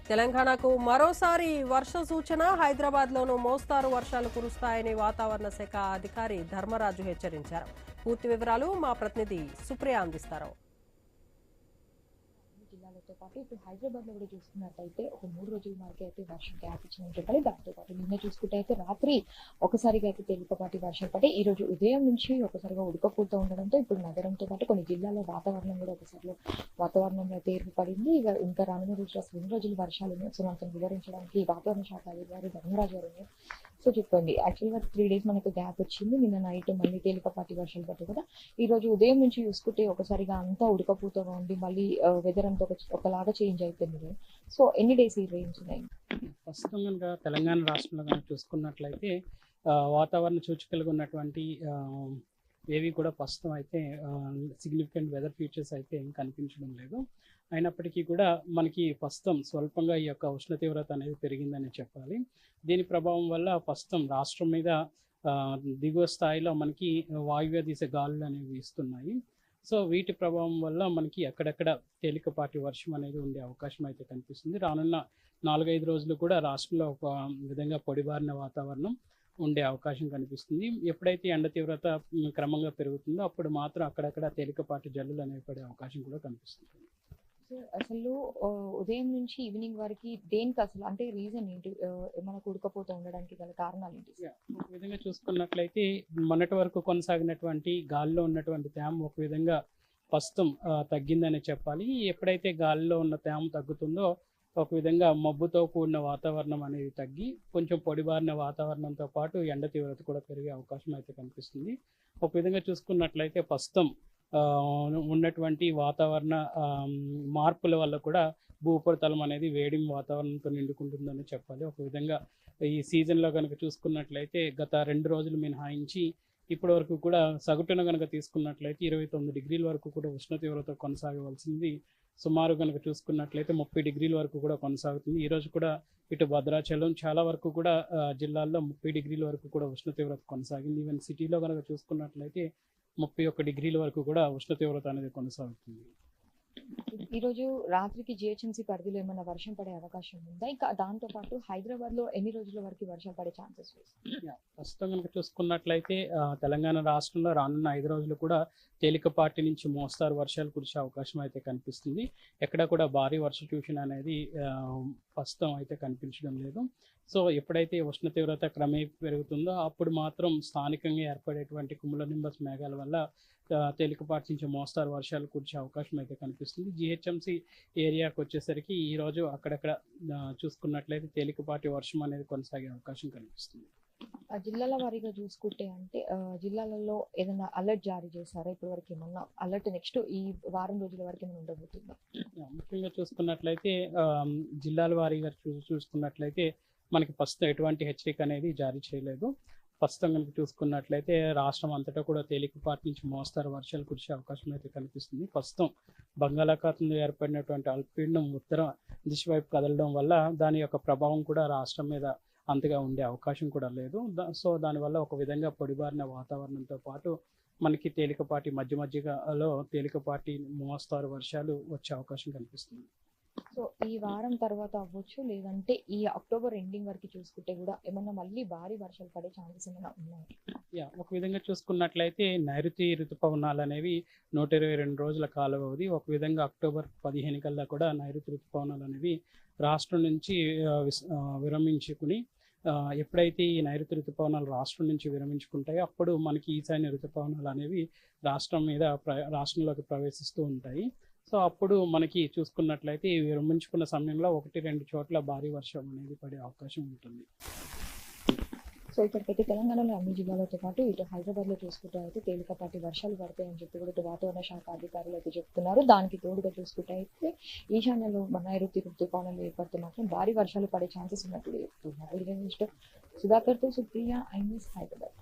తెలంగాణకు మరోసారి వర్ష సూచన. హైదరాబాద్లోనూ మోస్తారు వర్షాలు కురుస్తాయని వాతావరణ శాఖ అధికారి ధర్మరాజు హెచ్చరించారు. పూర్తి వివరాలు మా ప్రతినిధి సుప్రియ అందిస్తారు. జిల్లాలతో పాటు ఇప్పుడు హైదరాబాద్ లో కూడా చూసుకున్నట్టయితే ఒక 3 రోజుల వరకు అయితే వర్షం గ్యాప్ ఇచ్చిందని చెప్పాలి. దాంతో పాటు నిన్న చూసుకుంటే అయితే రాత్రి ఒకసారిగా అయితే తేలికపాటి వర్షం పడి ఈ రోజు ఉదయం నుంచి ఒకసారిగా ఉడకపోతూ ఉండడంతో ఇప్పుడు నగరంతో పాటు కొన్ని జిల్లాల్లో వాతావరణంలో అయితే ఏర్పడింది. ఇంకా రానున్న రోజులు అసలు 2 రోజులు వర్షాలు ఉన్నాయి. సో మనకు వివరించడానికి వాతావరణ శాఖ అధికారి ధర్మరాజు గారు ఉన్నారు. సో చెప్పండి, యాక్చువల్గా 3 days మనకు గ్యాప్ వచ్చింది. నిన్న నైట్ మళ్ళీ తేలికపాటి వర్షాలు పట్టాయి కదా. ఈ రోజు ఉదయం నుంచి చూసుకుంటే ఒకసారిగా అంతా ఉడకపోతూగా ఉండి మళ్ళీ వెదర్ అంతా ఒకలాగా చేంజ్ అయిపోయింది. సో ఎన్ని డేస్ ఈ రేంజ్ ఉన్నాయి? ప్రస్తుతం కనుక తెలంగాణ రాష్ట్రంలో కనుక చూసుకున్నట్లయితే వాతావరణ సూచికలుగా ఉన్నటువంటి ఏవి కూడా ప్రస్తుతం అయితే సిగ్నిఫికెంట్ వెదర్ ఫీచర్స్ అయితే ఏం కనిపించడం లేదు. అయినప్పటికీ కూడా మనకి ప్రస్తుతం స్వల్పంగా ఈ యొక్క ఉష్ణ తీవ్రత అనేది పెరిగిందని చెప్పాలి. దీని ప్రభావం వల్ల ప్రస్తుతం రాష్ట్రం మీద దిగువ స్థాయిలో మనకి వాయువ్య దిశ గాలులు అనేవి వీస్తున్నాయి. సో వీటి ప్రభావం వల్ల మనకి అక్కడక్కడ తేలికపాటి వర్షం అనేది ఉండే అవకాశం అయితే కనిపిస్తుంది. రానున్న 4-5 రోజులు కూడా రాష్ట్రంలో ఒక విధంగా పొడిబారిన వాతావరణం ఉండే అవకాశం కనిపిస్తుంది. ఎప్పుడైతే ఎండ తీవ్రత క్రమంగా పెరుగుతుందో అప్పుడు మాత్రం అక్కడక్కడ తేలికపాటి జల్లులు అనేవి పడే అవకాశం కూడా కనిపిస్తుంది. సో అసలు ఉదయం నుంచి ఈవినింగ్ వరకు దేనికి అసలు అంటే రీజన్ ఏంటి? మనకు ఉడకపోతూ ఉండడానికి గల కారణాలు ఏంటి? ఒక విధంగా చూసుకున్నట్లయితే మొన్నటి వరకు కొనసాగినటువంటి గాలిలో ఉన్నటువంటి తేమ ఒక విధంగా ప్రస్తుతం తగ్గిందని చెప్పాలి. ఎప్పుడైతే గాలిలో ఉన్న తేమ తగ్గుతుందో ఒక విధంగా మబ్బుతో కూడిన వాతావరణం అనేది తగ్గి కొంచెం పొడిబారిన వాతావరణంతో పాటు ఎండ తీవ్రత కూడా పెరిగే అవకాశం అయితే కనిపిస్తుంది. ఒక విధంగా చూసుకున్నట్లయితే ప్రస్తుతం ఉన్నటువంటి వాతావరణ మార్పుల వల్ల కూడా భూపరితలం అనేది వేడి వాతావరణంతో నిండుకుంటుందని చెప్పాలి. ఒక విధంగా ఈ సీజన్లో కనుక చూసుకున్నట్లయితే గత 2 రోజులు మినహాయించి ఇప్పటి వరకు కూడా సగటున కనుక తీసుకున్నట్లయితే 29 డిగ్రీల వరకు కూడా ఉష్ణ తీవ్రత కొనసాగవలసింది. సుమారు కనుక చూసుకున్నట్లయితే 30 డిగ్రీల వరకు కూడా కొనసాగుతుంది. ఈరోజు కూడా ఇటు భద్రాచలం చాలా వరకు కూడా జిల్లాల్లో 30 డిగ్రీల వరకు కూడా ఉష్ణ తీవ్రత కొనసాగింది. ఈవెన్ సిటీలో కనుక చూసుకున్నట్లయితే 31 డిగ్రీల వరకు కూడా ఉష్ణ తీవ్రత అనేది కొనసాగుతుంది. ఈరోజు రాత్రికి జిహెచ్ఎంసీ పరిధిలో ఏమైనా వర్షం పడే అవకాశం ఉందా? ఇంకా దాంతో పాటు హైదరాబాద్ లో ఎన్ని రోజుల వరకు వర్షం పడే ఛాన్సెస్? ప్రస్తుతం కనుక చూసుకున్నట్లయితే తెలంగాణ రాష్ట్రంలో రానున్న 5 రోజులు కూడా తేలికపాటి నుంచి మోస్తారు వర్షాలు కురిసే అవకాశం అయితే కనిపిస్తుంది. ఎక్కడ కూడా భారీ వర్ష సూచన అనేది ప్రస్తుతం అయితే కనిపించడం లేదు. సో ఎప్పుడైతే ఉష్ణ తీవ్రత క్రమేపీ పెరుగుతుందో అప్పుడు మాత్రం స్థానికంగా ఏర్పడేటువంటి కుములోనింబస్ మేఘాల వల్ల తేలికపాటి నుంచి మోస్తారు వర్షాలు కురిసే అవకాశం అయితే కనిపిస్తుంది. జిహెచ్ఎంసీ ఏరియాకి వచ్చేసరికి ఈరోజు అక్కడక్కడ చూసుకున్నట్లయితే తేలికపాటి వర్షం అనేది కొనసాగే అవకాశం కనిపిస్తుంది. జిల్లాల వారీగా చూసుకుంటే అంటే జిల్లాలలో ఏదైనా అలర్ట్ జారీ చేశారా ఇప్పటి వరకు? ఏమన్నా అలర్ట్ నెక్స్ట్ ఈ వారం రోజుల వరకు ఏమైనా ఉండబోతుందా? ముఖ్యంగా చూసుకున్నట్లయితే జిల్లాల వారీగా చూసుకున్నట్లయితే మనకి ప్రస్తుతం ఎటువంటి హెచ్చరిక అనేది జారీ చేయలేదు. ప్రస్తుతం కనుక చూసుకున్నట్లయితే రాష్ట్రం అంతటా కూడా తేలికపాటి నుంచి మోస్తారు వర్షాలు కురిసే అవకాశం అయితే కనిపిస్తుంది. ప్రస్తుతం బంగాళాఖాతంలో ఏర్పడినటువంటి అల్పపీడనం ఉత్తర దిశ వైపు కదలడం వల్ల దాని యొక్క ప్రభావం కూడా రాష్ట్రం మీద అంతగా ఉండే అవకాశం కూడా లేదు. సో దానివల్ల ఒక విధంగా పొడిబారిన వాతావరణంతో పాటు మనకి తేలికపాటి మధ్యలో తేలికపాటి మోస్తారు వర్షాలు వచ్చే అవకాశం కనిపిస్తుంది. సో ఈ వారం తర్వాత అవ్వచ్చు, లేదంటే ఈ అక్టోబర్ ఎండింగ్ వరకు చూసుకుంటే కూడా ఏమన్నా మళ్ళీ భారీ వర్షాలు పడే ఛాన్సెస్ ఏమైనా ఉన్నాయి? ఒక విధంగా చూసుకున్నట్లయితే నైరుతి ఋతుపవనాలు అనేవి 122 రోజుల కాల వ్యవధి. ఒక విధంగా అక్టోబర్ 15 కల్లా కూడా నైరుతి ఋతుపవనాలు అనేవి రాష్ట్రం నుంచి విరమించుకుని ఎప్పుడైతే ఈ నైరుతి ఋతుపవనాలు రాష్ట్రం నుంచి విరమించుకుంటాయో అప్పుడు మనకి ఈశాన్య ఋతుపవనాలు అనేవి రాష్ట్రంలోకి ప్రవేశిస్తూ ఉంటాయి. సో అప్పుడు మనకి చూసుకున్నట్లయితే విరమించుకున్న సమయంలో 1-2 చోట్ల భారీ వర్షం అనేది పడే అవకాశం ఉంటుంది. సో ఇప్పటికైతే తెలంగాణలో అన్ని జిల్లాలతో పాటు ఇటు హైదరాబాద్ లో చూసుకుంటే అయితే తేలికపాటి వర్షాలు పడతాయని చెప్పి కూడా ఇటు వాతావరణ శాఖ అధికారులు అయితే చెప్తున్నారు. దానికి తోడుగా చూసుకుంటే అయితే ఈశాన్యంలో నైరుతి ఋతుపవనాలు ఏర్పడితే మాత్రం భారీ వర్షాలు పడే ఛాన్సెస్ ఉన్నట్టు చెప్తున్నారు. సుధాకర్తో సుప్రియ, ఐన్యూస్, హైదరాబాద్.